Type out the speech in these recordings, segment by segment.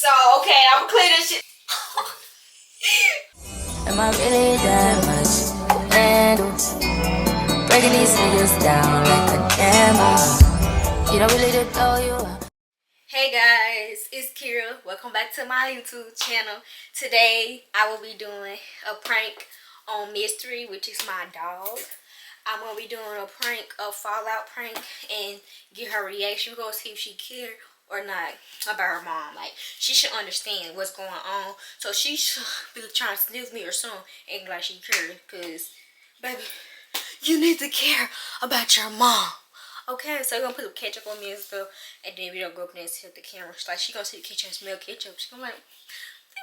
So, okay, I'm gonna clear this shit. Am I really that much to handle? Breaking these niggas down like a camel. You don't really to throw you up. Hey guys, it's Kira. Welcome back to my YouTube channel. Today, I will be doing a prank on Mystery, which is my dog. I'm going to be doing a prank, a fallout prank, and get her reaction. We're going to see if she care or not about her mom. Like, she should understand what's going on. So she should be trying to sniff me or something, acting like she cares. Because, baby, you need to care about your mom. Okay, so we're gonna put some ketchup on me and stuff, and then we don't go up there and sit at the camera. She's like, she gonna see the kitchen and smell ketchup. She's gonna be like,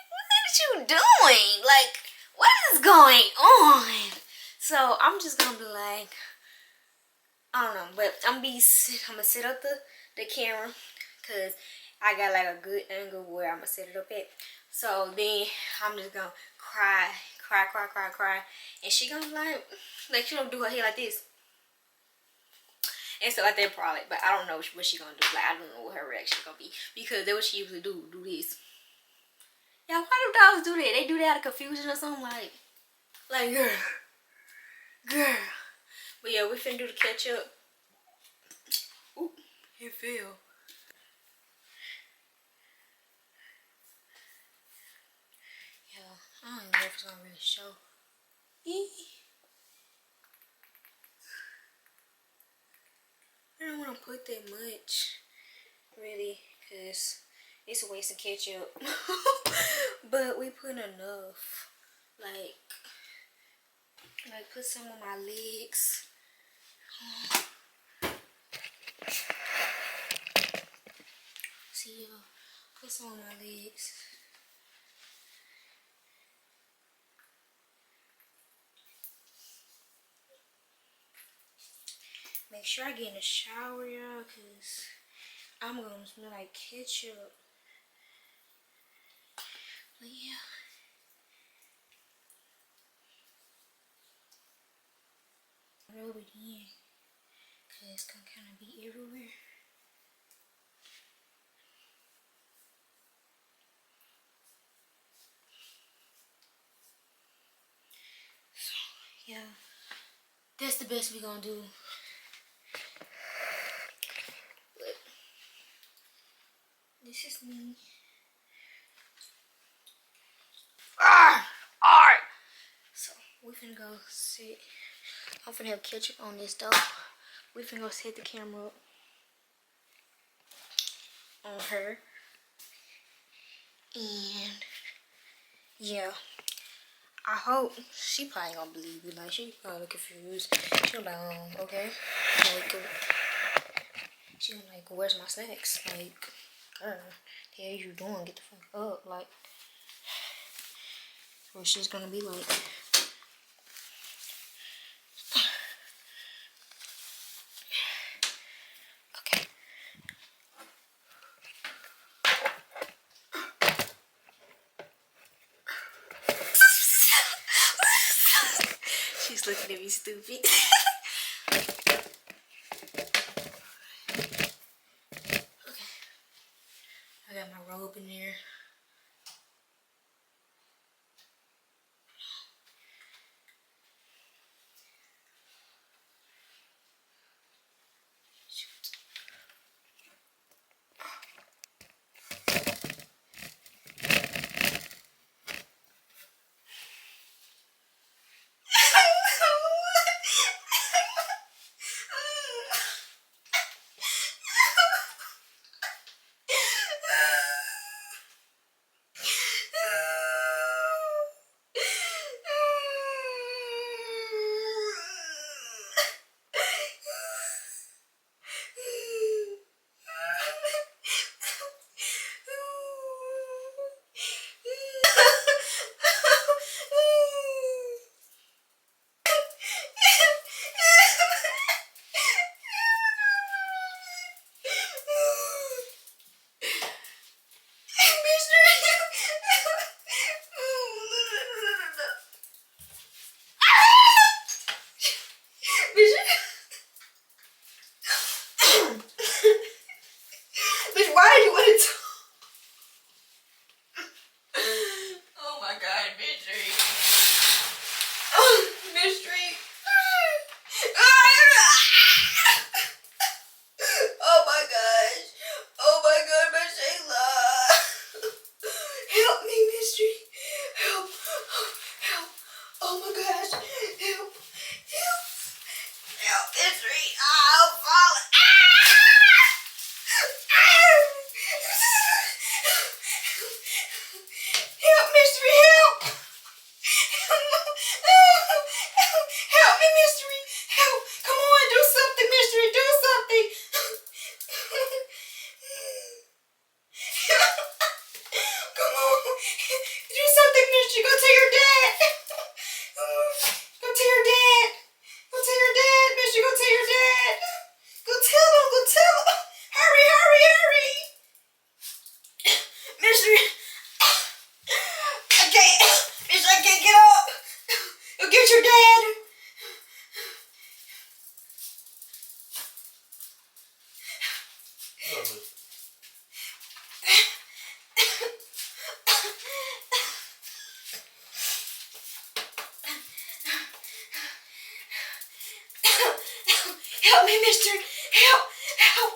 what are you doing? Like, what is going on? So I'm just gonna be like, I don't know, but I'm gonna sit up the camera, cause I got like a good angle where I'm gonna set it up at. So then I'm just gonna cry, and she gonna be like she gonna do her hair like this. And stuff like that probably, but I don't know what she gonna do. Like, I don't know what her reaction gonna be, because that's what she usually do this. Yeah, why do dogs do that? They do that out of confusion or something, like girl. But yeah, we finna do the ketchup. Ooh, it fell. Yeah, I don't even know if it's gonna really show. I don't want to put that much, really, because it's a waste of ketchup. But we put enough. Like put some on my legs. See, put some on my legs. Make sure I get in the shower, y'all, because I'm going to smell like ketchup. But yeah. Rub it in, because it's going to kind of be everywhere. So, yeah. That's the best we're going to do. But this is me. Alright. So, we finna go sit. I'm finna have ketchup on this dough. We finna go set the camera up on her. And, yeah. I hope she probably gonna believe it. Like, she probably confused. She gonna be like, okay. Like, she gonna like, where's my snacks? Like, girl, the hell you doing? Get the fuck up. Like, or she's gonna be like, okay. She's looking at me stupid. Okay. I got my robe in there. Bitch, why did you want to? me, mystery. Help. Help.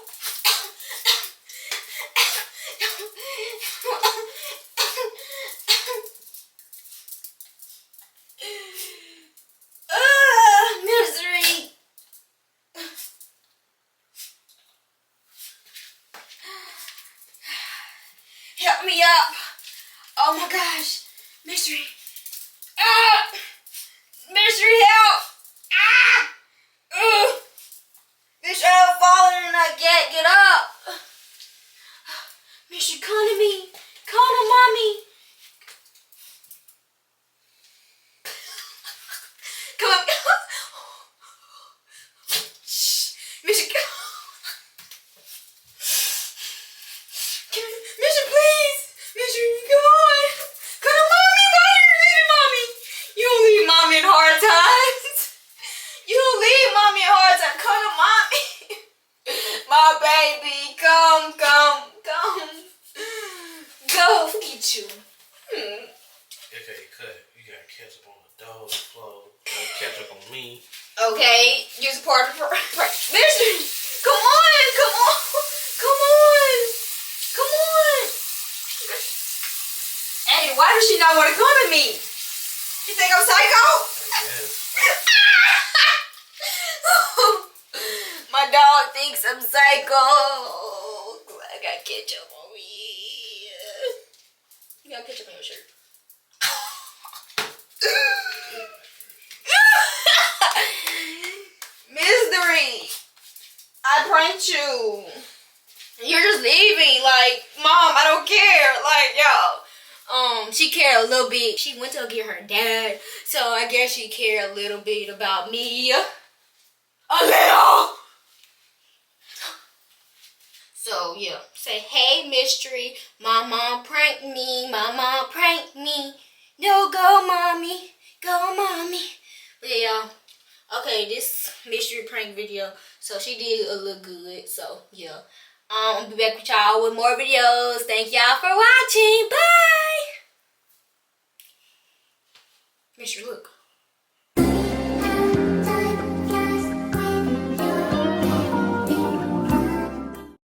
Mystery. Help me up. Oh my gosh. Mystery. Mystery, help. Mystery, I'm falling and I can't get up. Mystery, come to me. Come to mommy. Come on. Shh. Mystery, Mystery, please. Mystery, come on. Come to mommy. Why are you leaving mommy? You don't leave mommy in hard times. You don't leave mommy in hard times. Come to mommy. My baby, come. Go, forget you. Okay, cut. You got ketchup on the dog's clothes. Ketchup on me. Okay, use part of the Mystery, come on. Hey, why does she not want to come to me? You think I'm psycho? Yes. My dog thinks I'm psycho. I got ketchup on me. You got ketchup on your shirt. Mystery, I pranked you. You're just leaving. Like, Mom, I don't care. Like, yo. She cared a little bit. She went to go get her dad. So I guess she cared a little bit about me. A little. So yeah. Say, hey, Mystery. My mom pranked me. My mom pranked me. No, go, mommy. Go, mommy. But yeah, y'all. Okay, this mystery prank video. So she did a little good. So yeah. I'll be back with y'all with more videos. Thank y'all for watching. Bye. Mystery, look.